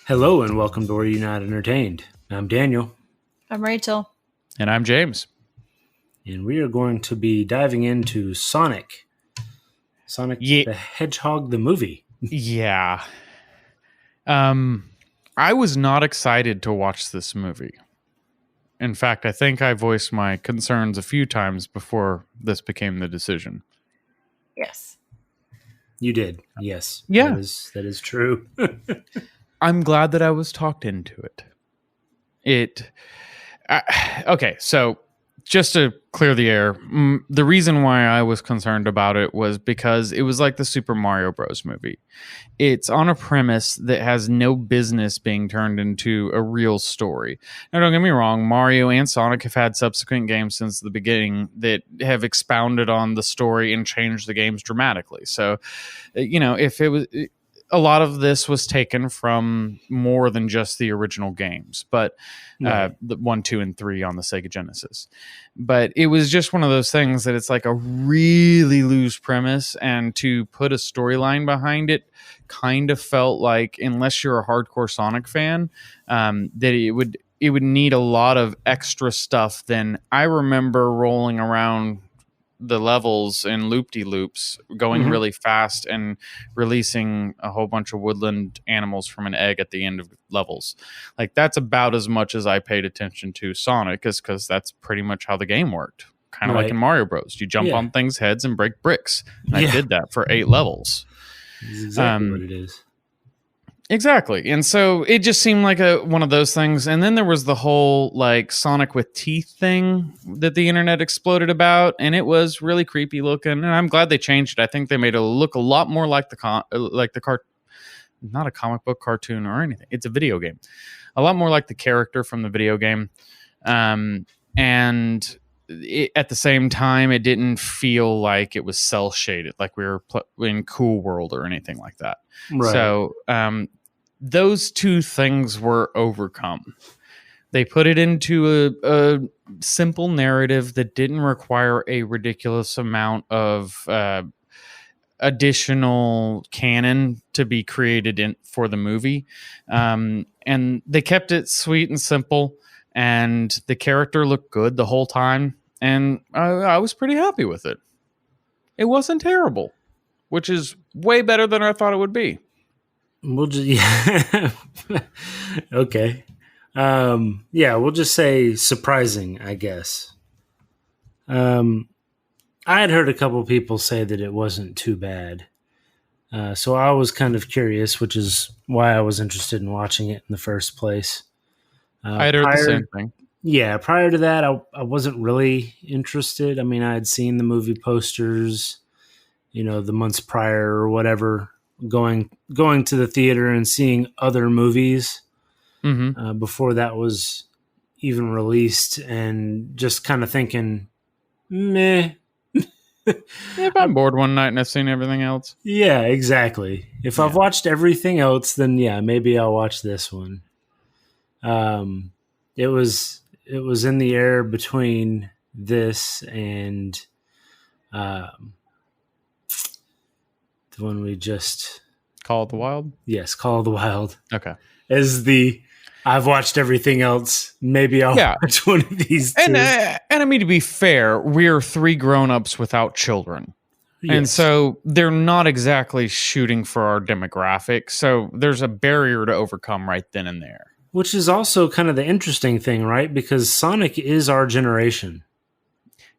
Hello and welcome to Where You're Not Entertained. I'm Daniel, I'm Rachel. And I'm James. and we are going to be diving into Sonic Yeah. the Hedgehog, the movie. Yeah. I was not excited to watch this movie. In fact, I think I voiced my concerns a few times before this became the decision. Yes. You did, yes. Yeah. That is true. I'm glad that I was talked into it. Okay, so just to clear the air, the reason why I was concerned about it was because it was like the Super Mario Bros. Movie. It's on a premise that has no business being turned into a real story. Now, don't get me wrong, Mario and Sonic have had subsequent games since the beginning that have expounded on the story and changed the games dramatically. So, if it was... a lot of this was taken from more than just the original games, but the 1, 2, and 3 on the Sega Genesis. But it was just one of those things that it's like a really loose premise, and to put a storyline behind it kind of felt like, unless you're a hardcore Sonic fan, that it would need a lot of extra stuff than I remember rolling around the levels in loop-de-loops, going really fast and releasing a whole bunch of woodland animals from an egg at the end of levels. Like, that's about as much as I paid attention to Sonic, is because that's pretty much how the game worked. Kind of like in Mario Bros. You jump on things' heads and break bricks. And I did that for 8 levels. That's exactly what it is. Exactly. And so it just seemed like one of those things. And then there was the whole like Sonic with teeth thing that the internet exploded about, and it was really creepy looking. And I'm glad they changed it. I think they made it look a lot more like not a comic book cartoon or anything. It's a video game. A lot more like the character from the video game. And at the same time, it didn't feel like it was cell shaded, like we were in Cool World or anything like that. Right. So those two things were overcome. They put it into a simple narrative that didn't require a ridiculous amount of additional canon to be created for the movie. And they kept it sweet and simple. And the character looked good the whole time. And I was pretty happy with it. It wasn't terrible, which is way better than I thought it would be. We'll just, okay. We'll just say surprising, I guess. I had heard a couple people say that it wasn't too bad. So I was kind of curious, which is why I was interested in watching it in the first place. I had heard the same thing. Yeah, prior to that, I wasn't really interested. I mean, I had seen the movie posters, the months prior or whatever, going to the theater and seeing other movies before that was even released, and just kind of thinking, meh. If I'm bored one night and I've seen everything else. Yeah, exactly. If I've watched everything else, then maybe I'll watch this one. It was in the air between this and the one we just... Call of the Wild? Yes, Call of the Wild. Okay. I've watched everything else. Maybe I'll watch one of these two. And I mean, to be fair, we're 3 grown-ups without children. Yes. And so they're not exactly shooting for our demographic. So there's a barrier to overcome right then and there. Which is also kind of the interesting thing, right? Because Sonic is our generation.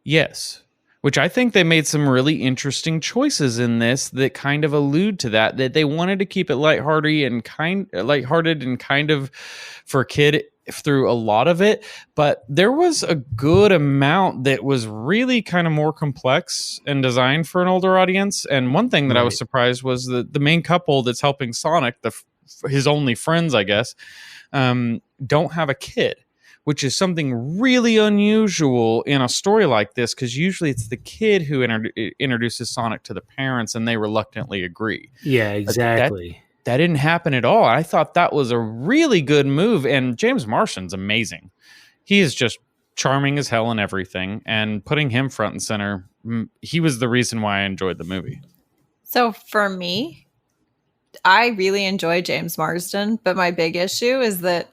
Yes. Which I think they made some really interesting choices in this that kind of allude to that they wanted to keep it lighthearted and kind of for a kid through a lot of it. But there was a good amount that was really kind of more complex and designed for an older audience. And one thing that I was surprised was that the main couple that's helping Sonic, his only friends, I guess, don't have a kid, which is something really unusual in a story like this, because usually it's the kid who introduces Sonic to the parents and they reluctantly agree. Yeah, exactly. That didn't happen at all. I thought that was a really good move, and James Marsden's amazing. He is just charming as hell in everything, and putting him front and center, he was the reason why I enjoyed the movie. So for me, I really enjoy James Marsden, but my big issue is that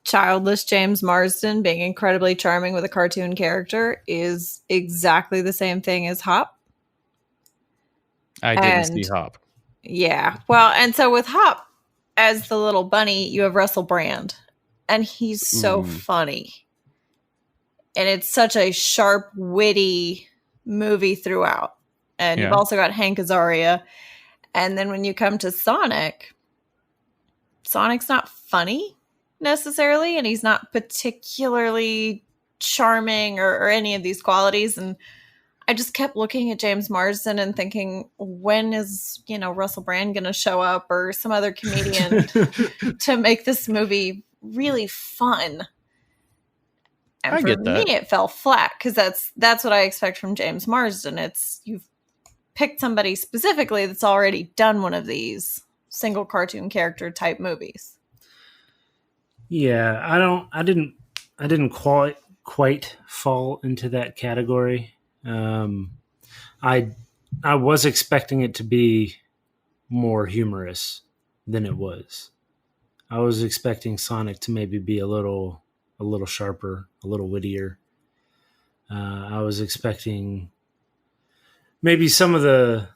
childless James Marsden being incredibly charming with a cartoon character is exactly the same thing as Hop. I didn't see And Hop. yeah, well, and so with Hop as the little bunny, you have Russell Brand, and he's so funny. And it's such a sharp, witty movie throughout. And you've also got Hank Azaria. And then when you come to Sonic, Sonic's not funny necessarily, and he's not particularly charming or any of these qualities. And I just kept looking at James Marsden and thinking, when is, Russell Brand going to show up or some other comedian to make this movie really fun? And I for get me, that. it fell flat because that's what I expect from James Marsden. It's you've picked somebody specifically that's already done one of these single cartoon character type movies. Yeah, I didn't quite fall into that category. I was expecting it to be more humorous than it was. I was expecting Sonic to maybe be a little sharper, a little wittier. I was expecting maybe some of the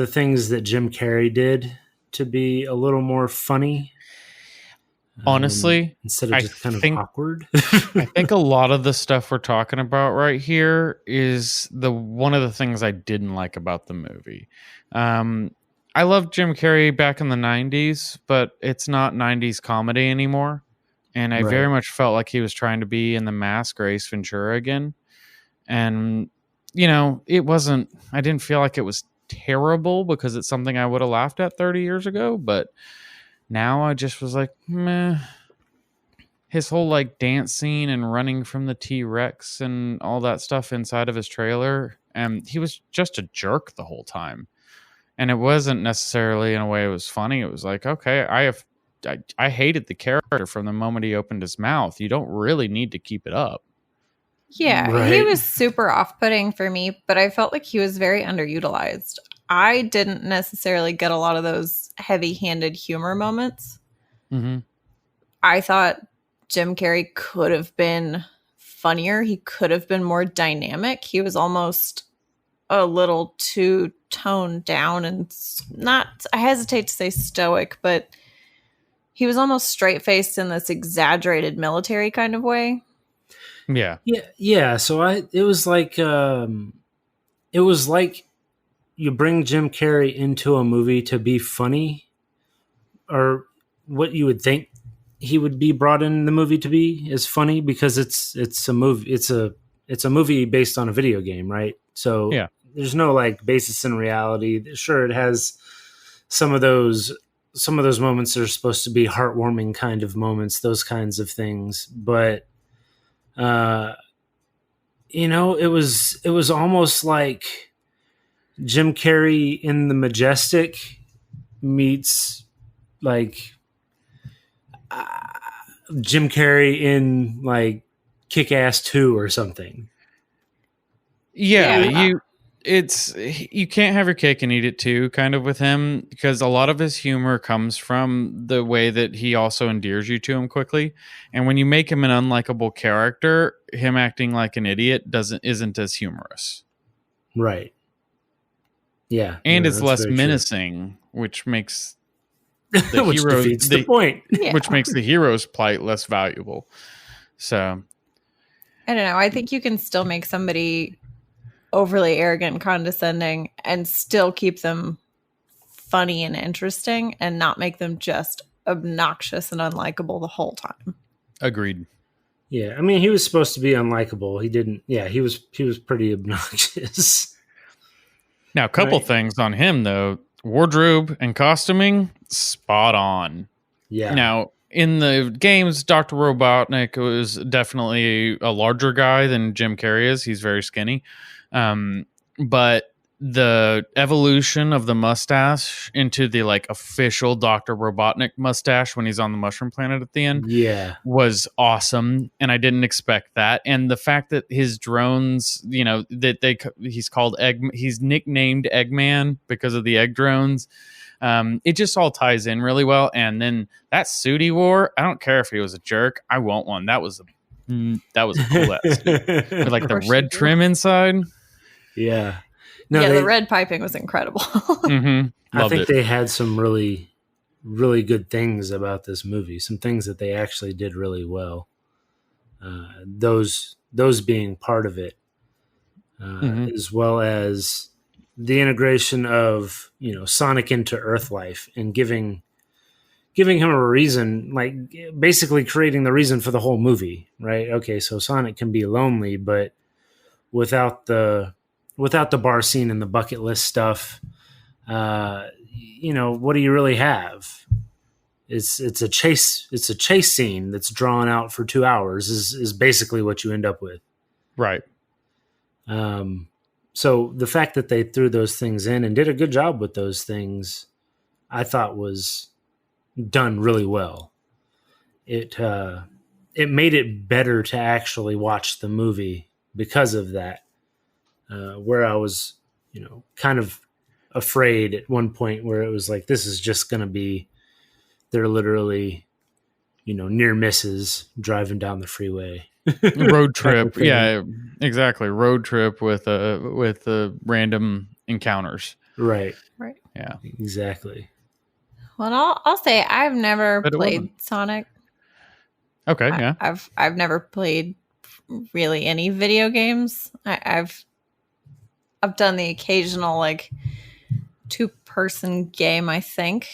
things that Jim Carrey did to be a little more funny. Honestly, instead of just kind of awkward. I think a lot of the stuff we're talking about right here is one of the things I didn't like about the movie. I loved Jim Carrey back in the 90s, but it's not 90s comedy anymore. And I very much felt like he was trying to be in The Mask or Ace Ventura again. And, it wasn't, I didn't feel like it was terrible because it's something I would have laughed at 30 years ago. But now I just was like, meh. His whole dance scene and running from the T-Rex and all that stuff inside of his trailer. And he was just a jerk the whole time. And it wasn't necessarily in a way it was funny. It was like, okay, I hated the character from the moment he opened his mouth. You don't really need to keep it up. Yeah, he was super off-putting for me, but I felt like he was very underutilized. I didn't necessarily get a lot of those heavy-handed humor moments. Mm-hmm. I thought Jim Carrey could have been funnier. He could have been more dynamic. He was almost a little too toned down and not, I hesitate to say stoic, but he was almost straight-faced in this exaggerated military kind of way. Yeah. Yeah. So it was like you bring Jim Carrey into a movie to be funny, or what you would think he would be brought in the movie to be is funny, because it's a movie. It's a movie based on a video game, right? So yeah. There's no basis in reality. Sure, it has some of those moments that are supposed to be heartwarming kind of moments, those kinds of things, but it was almost like Jim Carrey in The Majestic meets Jim Carrey in Kick-Ass 2 or something. Yeah. You can't have your cake and eat it too, kind of, with him, because a lot of his humor comes from the way that he also endears you to him quickly. And when you make him an unlikable character, him acting like an idiot isn't as humorous. Right. Yeah. And it's less menacing, which makes the which hero defeats the point. Which makes the hero's plight less valuable. So I don't know. I think you can still make somebody overly arrogant and condescending and still keep them funny and interesting and not make them just obnoxious and unlikable the whole time. Agreed. Yeah, I mean, he was supposed to be unlikable. He didn't. Yeah, he was pretty obnoxious. Now, a couple things on him though. Wardrobe and costuming, spot on. Yeah. Now, in the games, Dr. Robotnik was definitely a larger guy than Jim Carrey is. He's very skinny. But the evolution of the mustache into the official Dr. Robotnik mustache when he's on the mushroom planet at the end, was awesome, and I didn't expect that. And the fact that his drones, he's nicknamed Eggman because of the egg drones. It just all ties in really well. And then that suit he wore, I don't care if he was a jerk. I want one. That was a cool ass suit with like the red trim inside. Yeah. No, the red piping was incredible. I think they had some really, really good things about this movie. Some things that they actually did really well. Those being part of it, as well as the integration of Sonic into Earth life and giving him a reason, like basically creating the reason for the whole movie, right? Okay, so Sonic can be lonely, but without the bar scene and the bucket list stuff, what do you really have? It's a chase scene that's drawn out for 2 hours is basically what you end up with. Right. So the fact that they threw those things in and did a good job with those things, I thought was done really well. It made it better to actually watch the movie because of that. Where I was, kind of afraid at one point where it was like, this is just going to be, they're literally, near misses driving down the freeway. Road trip. Yeah, exactly. Road trip with random encounters. Right. Yeah, exactly. Well, I'll say I've never played Sonic. Okay. Yeah. I've never played really any video games. I've done the occasional like 2-person game, I think.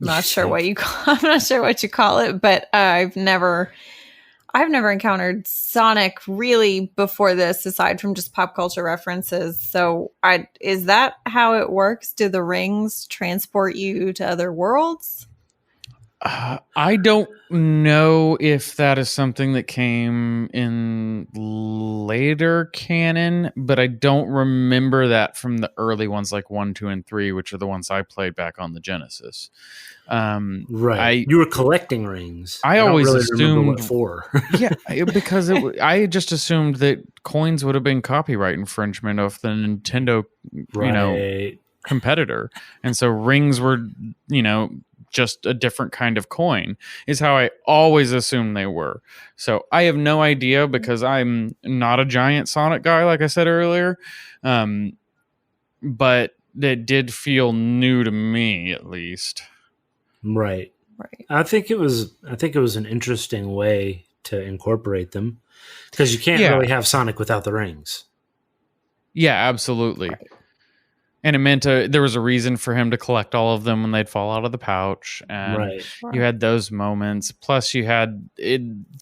I'm not sure what you call it, but I've never encountered Sonic really before this, aside from just pop culture references. So is that how it works? Do the rings transport you to other worlds? I don't know if that is something that came in later canon, but I don't remember that from the early ones like 1, 2, and 3, which are the ones I played back on the Genesis. Right. You were collecting rings. I always really assumed what for. Yeah, because I just assumed that coins would have been copyright infringement of the Nintendo, competitor. And so rings were, just a different kind of coin is how I always assumed they were. So I have no idea because I'm not a giant Sonic guy, like I said earlier. But it did feel new to me, at least. Right. I think it was an interesting way to incorporate them because you can't really have Sonic without the rings. Yeah, absolutely. Right. And it meant there was a reason for him to collect all of them when they'd fall out of the pouch. And you had those moments. Plus, you had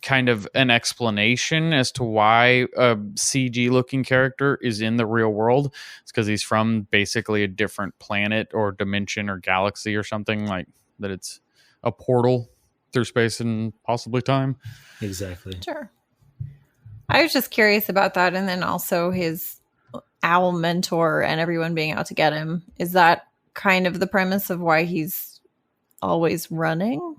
kind of an explanation as to why a CG-looking character is in the real world. It's because he's from basically a different planet or dimension or galaxy or something like that. It's a portal through space and possibly time. Exactly. Sure. I was just curious about that. And then also his owl mentor and everyone being out to get him. Is that kind of the premise of why he's always running?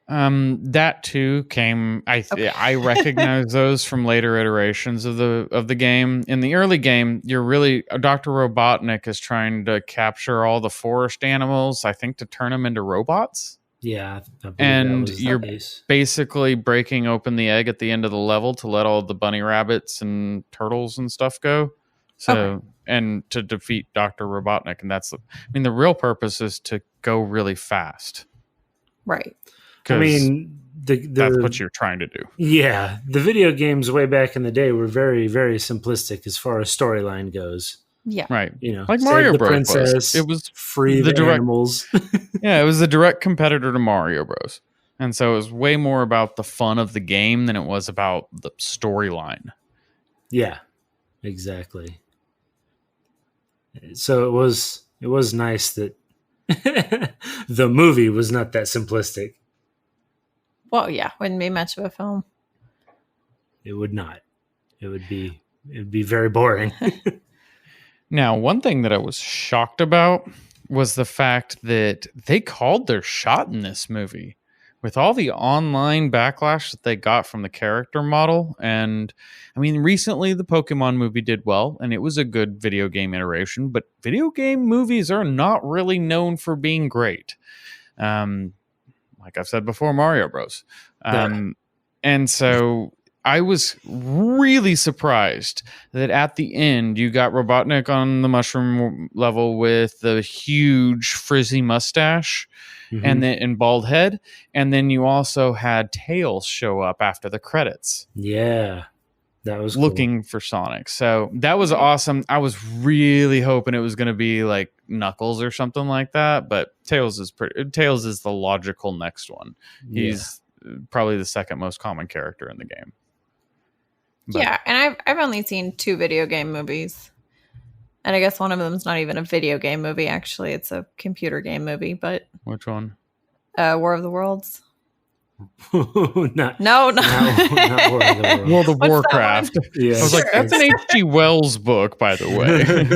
That too came. I recognize those from later iterations of the game. In the early game, you're really Dr. Robotnik is trying to capture all the forest animals, I think, to turn them into robots. Yeah, and you're basically breaking open the egg at the end of the level to let all the bunny rabbits and turtles and stuff go. So, and to defeat Dr. Robotnik. And the real purpose is to go really fast. Right. That's what you're trying to do. Yeah. The video games way back in the day were very, very simplistic as far as storyline goes. Yeah. Right. Like Mario Bros. Princess, it was free the animals. Yeah, it was a direct competitor to Mario Bros. And so it was way more about the fun of the game than it was about the storyline. Yeah, exactly. So it was nice that the movie was not that simplistic. Well, yeah, wouldn't be much of a film. It would not. It would be very boring. Now, one thing that I was shocked about was the fact that they called their shot in this movie with all the online backlash that they got from the character model, and I mean, recently the Pokemon movie did well, and it was a good video game iteration, but video game movies are not really known for being great. Like I've said before, Mario Bros. And so I was really surprised that at the end you got Robotnik on the mushroom level with the huge frizzy mustache and then in bald head, and then you also had Tails show up after the credits. Yeah, that was looking for Sonic. So that was awesome. I was really hoping it was going to be like Knuckles or something like that, but Tails is the logical next one. He's probably the second most common character in the game. But, yeah, and I've only seen 2 video game movies. And I guess one of them's not even a video game movie, actually. It's a computer game movie, but... Which one? War of the Worlds. no, not War of the Worlds. World of Warcraft. Yeah. I was like, that's an H.G. Wells book, by the way.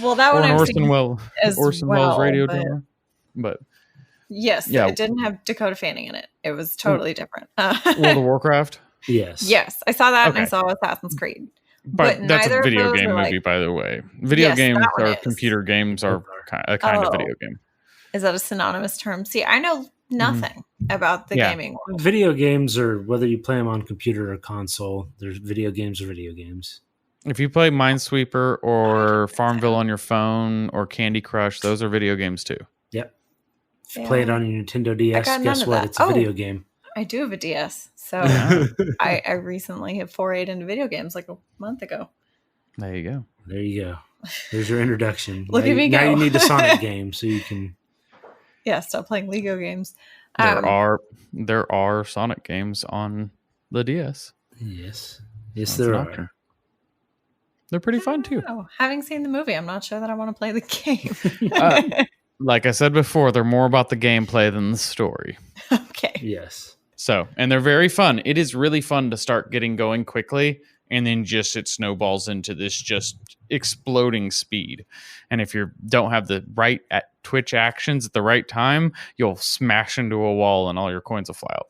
Well, that one or an I'm Orson Welles radio but... drama. But yes, it didn't have Dakota Fanning in it. It was totally different. World of Warcraft? Yes, I saw that and I saw Assassin's Creed. But that's a video game movie, by the way. Video games or computer games are a kind of video game. Is that a synonymous term? See, I know nothing about the gaming world. Video games are, whether you play them on computer or console, there's video games or video games. If you play Minesweeper or Farmville on your phone or Candy Crush, those are video games too. Yep. If you play it on your Nintendo DS, guess what? It's a video game. I do have a DS. So I recently have forayed into video games like a month ago. There you go. There you go. There's your introduction. Look at me go. Now you need a Sonic game so you can... Yeah, stop playing Lego games. There are Sonic games on the DS. Yes, there are. They're pretty fun too. Having seen the movie, I'm not sure that I want to play the game. Like I said before, they're more about the gameplay than the story. Okay. Yes. So, and they're very fun. It is really fun to start getting going quickly, and then it snowballs into this just exploding speed. And if you don't have the right twitch actions at the right time, you'll smash into a wall and all your coins will fly out.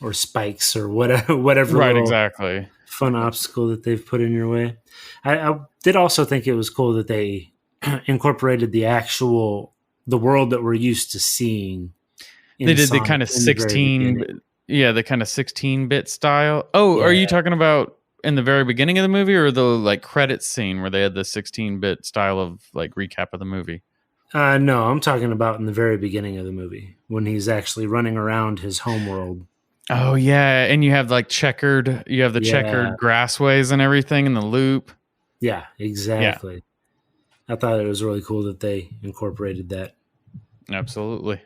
Or spikes or whatever. Right, exactly. Fun obstacle that they've put in your way. I did also think it was cool that they incorporated the world that we're used to seeing. They did the kind of 16-bit style. Oh, yeah. Are you talking about in the very beginning of the movie or the like credits scene where they had the 16-bit style of like recap of the movie? No, I'm talking about in the very beginning of the movie when he's actually running around his homeworld. Oh yeah, and you have like checkered grassways and everything in the loop. Yeah, exactly. Yeah. I thought it was really cool that they incorporated that. Absolutely.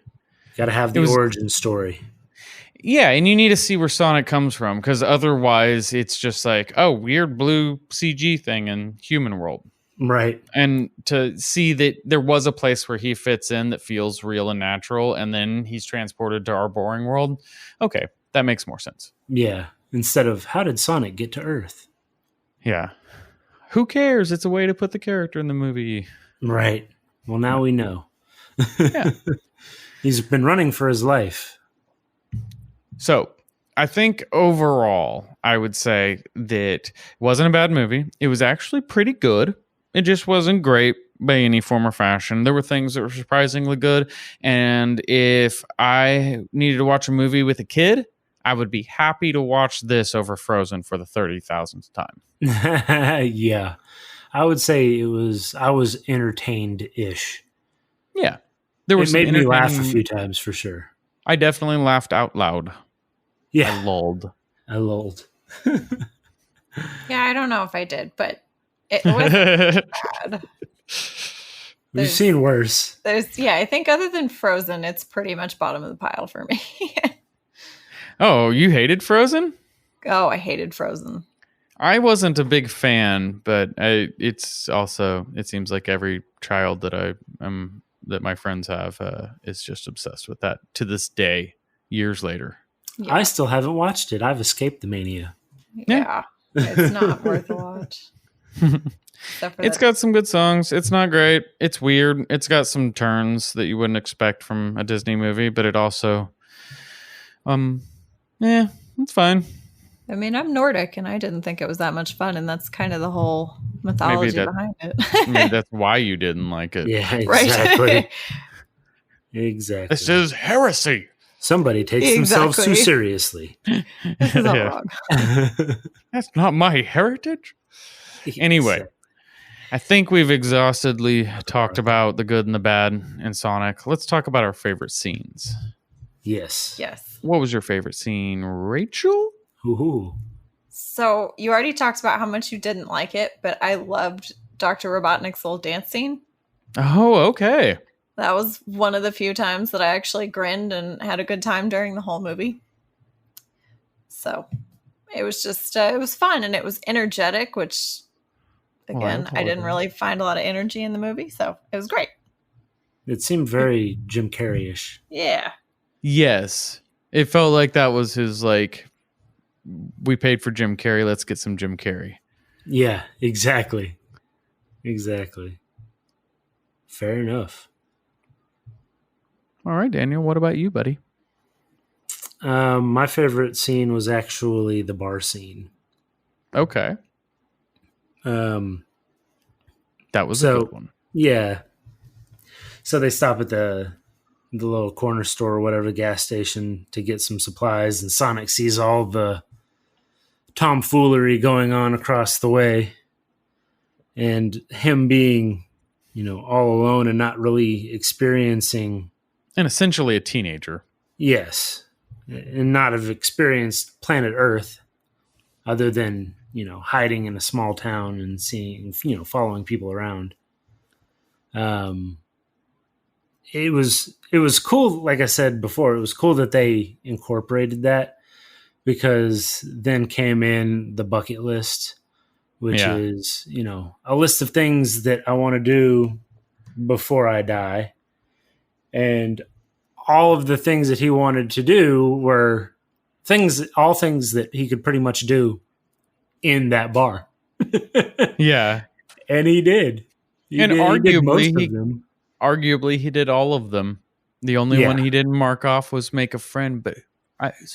Got to have the origin story. Yeah, and you need to see where Sonic comes from because otherwise it's just like, oh, weird blue CG thing in human world. Right. And to see that there was a place where he fits in that feels real and natural, and then he's transported to our boring world. Okay, that makes more sense. Yeah. Instead of, how did Sonic get to Earth? Yeah. Who cares? It's a way to put the character in the movie. Right. Well, now we know. Yeah. He's been running for his life. So I think overall, I would say that it wasn't a bad movie. It was actually pretty good. It just wasn't great by any form or fashion. There were things that were surprisingly good. And if I needed to watch a movie with a kid, I would be happy to watch this over Frozen for the 30,000th time. Yeah. I would say I was entertained-ish. Yeah. It made me laugh a few times for sure. I definitely laughed out loud. Yeah. I lulled. Yeah, I don't know if I did, but it wasn't bad. We've seen worse. I think other than Frozen, it's pretty much bottom of the pile for me. Oh, you hated Frozen? Oh, I hated Frozen. I wasn't a big fan, but it seems like every child that my friends have is just obsessed with that to this day, years later. Yeah. I still haven't watched it. I've escaped the mania. Yeah. It's not worth a watch. It's got some good songs. It's not great. It's weird. It's got some turns that you wouldn't expect from a Disney movie, but it also Yeah, it's fine. I mean, I'm Nordic, and I didn't think it was that much fun, and that's kind of the whole mythology behind Maybe it. that's why you didn't like it. Yeah, Right. exactly. Exactly. This is heresy. Somebody takes themselves too Exactly. seriously. This is all wrong. That's not my heritage. Anyway, I think we've exhaustively talked about the good and the bad in Sonic. Let's talk about our favorite scenes. Yes. Yes. What was your favorite scene, Rachel? Ooh. So you already talked about how much you didn't like it, but I loved Dr. Robotnik's little dance scene. Oh, okay. That was one of the few times that I actually grinned and had a good time during the whole movie. So it was just, it was fun and it was energetic, which, again, I didn't really find a lot of energy in the movie. So it was great. It seemed very Jim Carrey-ish. Yeah. Yes. It felt like that was his, like, we paid for Jim Carrey, let's get some Jim Carrey. Yeah, exactly. Exactly. Fair enough. All right, Daniel, what about you, buddy? My favorite scene was actually the bar scene. Okay. That was a good one. Yeah. So they stop at the little corner store or whatever, the gas station, to get some supplies, and Sonic sees all the tomfoolery going on across the way, and him being, all alone and not really experiencing, and essentially a teenager. Yes. And not have experienced planet Earth other than, hiding in a small town and seeing, following people around. It was cool. Like I said before, it was cool that they incorporated that, because then came in the bucket list, which is, a list of things that I want to do before I die. And all of the things that he wanted to do were all things that he could pretty much do in that bar. Yeah. And he did. He did most of them. Arguably, he did all of them. The only one he didn't mark off was make a friend, but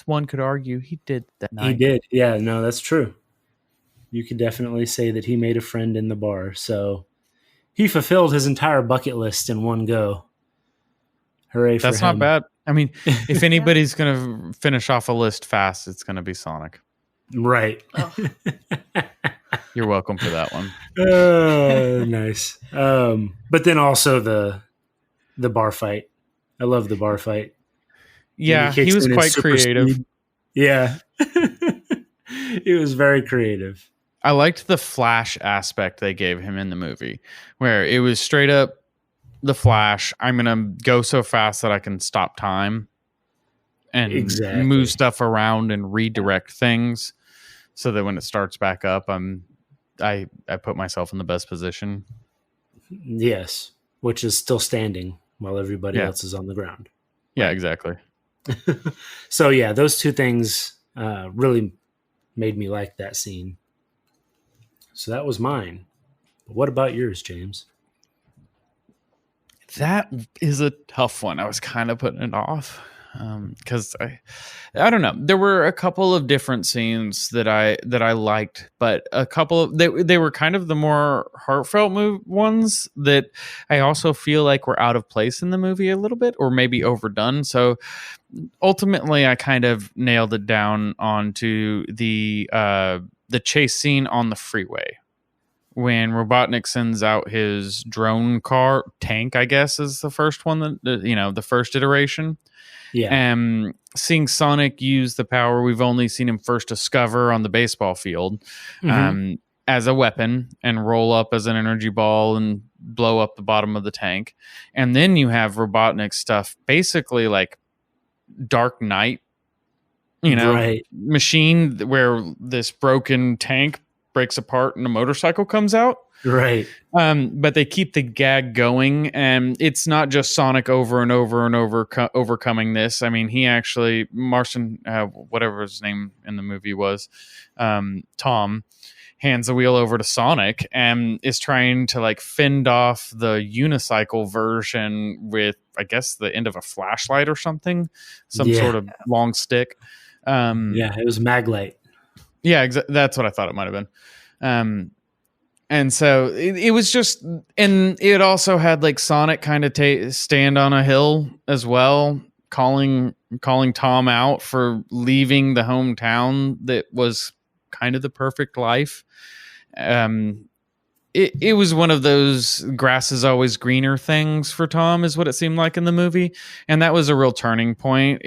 one could argue he did that night. He did. Yeah, no, that's true. You could definitely say that he made a friend in the bar. So he fulfilled his entire bucket list in one go. Hooray for him. That's not bad. I mean, if anybody's going to finish off a list fast, it's going to be Sonic. Right. Oh. You're welcome for that one. Nice. But then also the bar fight. I love the bar fight. Yeah, he was quite creative. Speed. Yeah. He was very creative. I liked the Flash aspect they gave him in the movie, where it was straight up the Flash. I'm going to go so fast that I can stop time and move stuff around and redirect things so that when it starts back up, I put myself in the best position. Yes, which is still standing while everybody else is on the ground. Yeah, exactly. So yeah, those two things really made me like that scene. So that was mine. But what about yours, James? That is a tough one. I was kind of putting it off because I don't know. There were a couple of different scenes that I liked, but a couple of they were kind of the more heartfelt ones that I also feel like were out of place in the movie a little bit, or maybe overdone. So ultimately, I kind of nailed it down onto the chase scene on the freeway. When Robotnik sends out his drone car tank, I guess is the first one the first iteration. Yeah. Seeing Sonic use the power we've only seen him first discover on the baseball field as a weapon and roll up as an energy ball and blow up the bottom of the tank. And then you have Robotnik stuff, basically like Dark Knight, machine where this broken tank breaks apart and a motorcycle comes out. Right. But they keep the gag going, and it's not just Sonic over and over and over overcoming this. I mean, he actually, Marston, whatever his name in the movie was, Tom, hands the wheel over to Sonic and is trying to like fend off the unicycle version with I guess, the end of a flashlight or something, some Yeah. sort of long stick. Yeah, it was Maglite. Yeah, that's what I thought it might have been. And so it was just, and it also had like Sonic kind of stand on a hill as well, calling Tom out for leaving the hometown that was kind of the perfect life. It was one of those grass is always greener things for Tom, is what it seemed like in the movie, and that was a real turning point.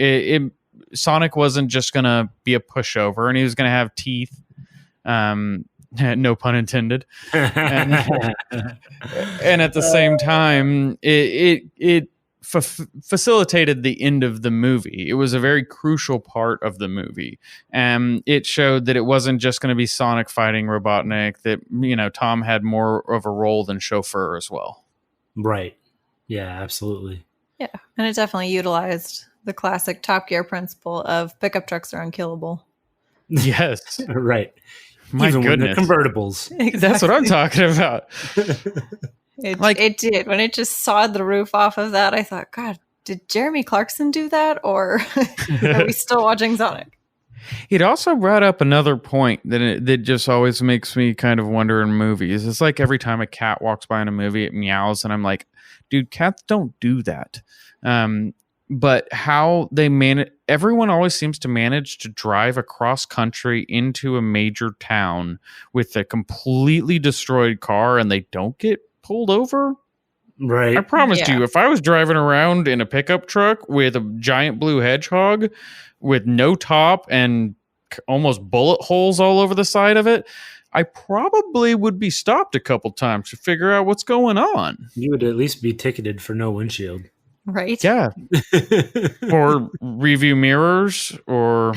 Sonic wasn't just gonna be a pushover, and he was gonna have teeth. No pun intended. And at the same time, it facilitated the end of the movie. It was a very crucial part of the movie. And it showed that it wasn't just going to be Sonic fighting Robotnik, that, you know, Tom had more of a role than chauffeur as well. Right. Yeah, absolutely. Yeah. And it definitely utilized the classic Top Gear principle of pickup trucks are unkillable. Yes. Right. My Even goodness. when they're convertibles. Exactly. That's what I'm talking about. It did. When it just sawed the roof off of that, I thought, God, did Jeremy Clarkson do that? Or are we still watching Sonic? It also brought up another point that just always makes me kind of wonder in movies. It's like every time a cat walks by in a movie, it meows, and I'm like, dude, cats don't do that. But how they manage, everyone always seems to manage to drive across country into a major town with a completely destroyed car, and they don't get pulled over. Right. I promised you, if I was driving around in a pickup truck with a giant blue hedgehog with no top and almost bullet holes all over the side of it, I probably would be stopped a couple times to figure out what's going on. You would at least be ticketed for no windshield. Right? Yeah. Or review mirrors, or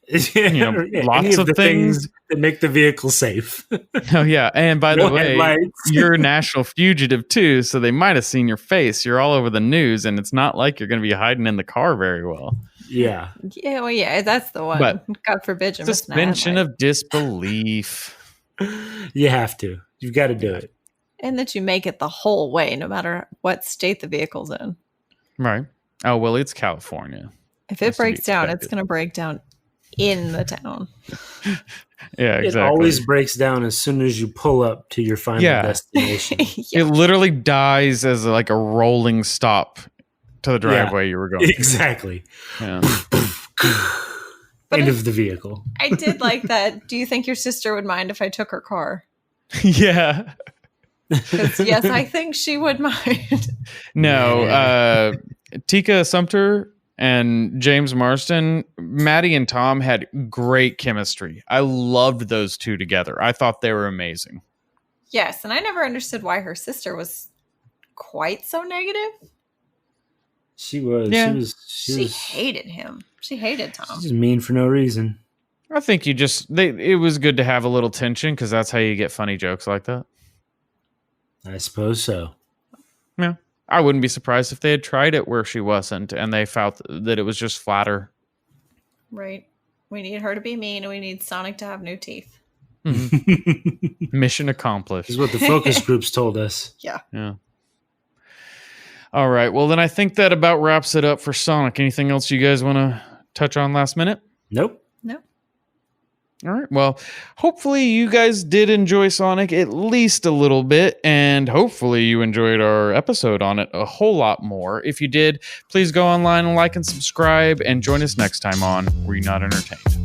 lots of things that make the vehicle safe. Oh yeah, and by the way, headlights. you're a national fugitive too, so they might have seen your face. You're all over the news, and it's not like you're going to be hiding in the car very well. Yeah. Yeah, well, yeah, that's the one. But God forbid you're suspension of disbelief. You have to. You've got to do it. And that you make it the whole way, no matter what state the vehicle's in. Right. Oh, well, it's California. If it breaks down, it's going to break down in the town. Yeah, exactly. It always breaks down as soon as you pull up to your final destination. It literally dies as like a rolling stop to the driveway you were going Exactly. Yeah. End of the vehicle. I did like that. Do you think your sister would mind if I took her car? Yeah. Yes, I think she would mind. No, Tika Sumpter and James Marsden, Maddie and Tom had great chemistry. I loved those two together. I thought they were amazing. Yes, and I never understood why her sister was quite so negative. She was. Yeah. She hated him. She hated Tom. She's just mean for no reason. I think it was good to have a little tension, because that's how you get funny jokes like that. I suppose so. Yeah. I wouldn't be surprised if they had tried it where she wasn't, and they felt that it was just flatter. Right. We need her to be mean, and we need Sonic to have new teeth. Mm-hmm. Mission accomplished. This is what the focus groups told us. Yeah. All right. Well, then I think that about wraps it up for Sonic. Anything else you guys want to touch on last minute? Nope. No. All right. Well, hopefully you guys did enjoy Sonic at least a little bit, and hopefully you enjoyed our episode on it a whole lot more. If you did, please go online and like and subscribe, and join us next time on Were You Not Entertained?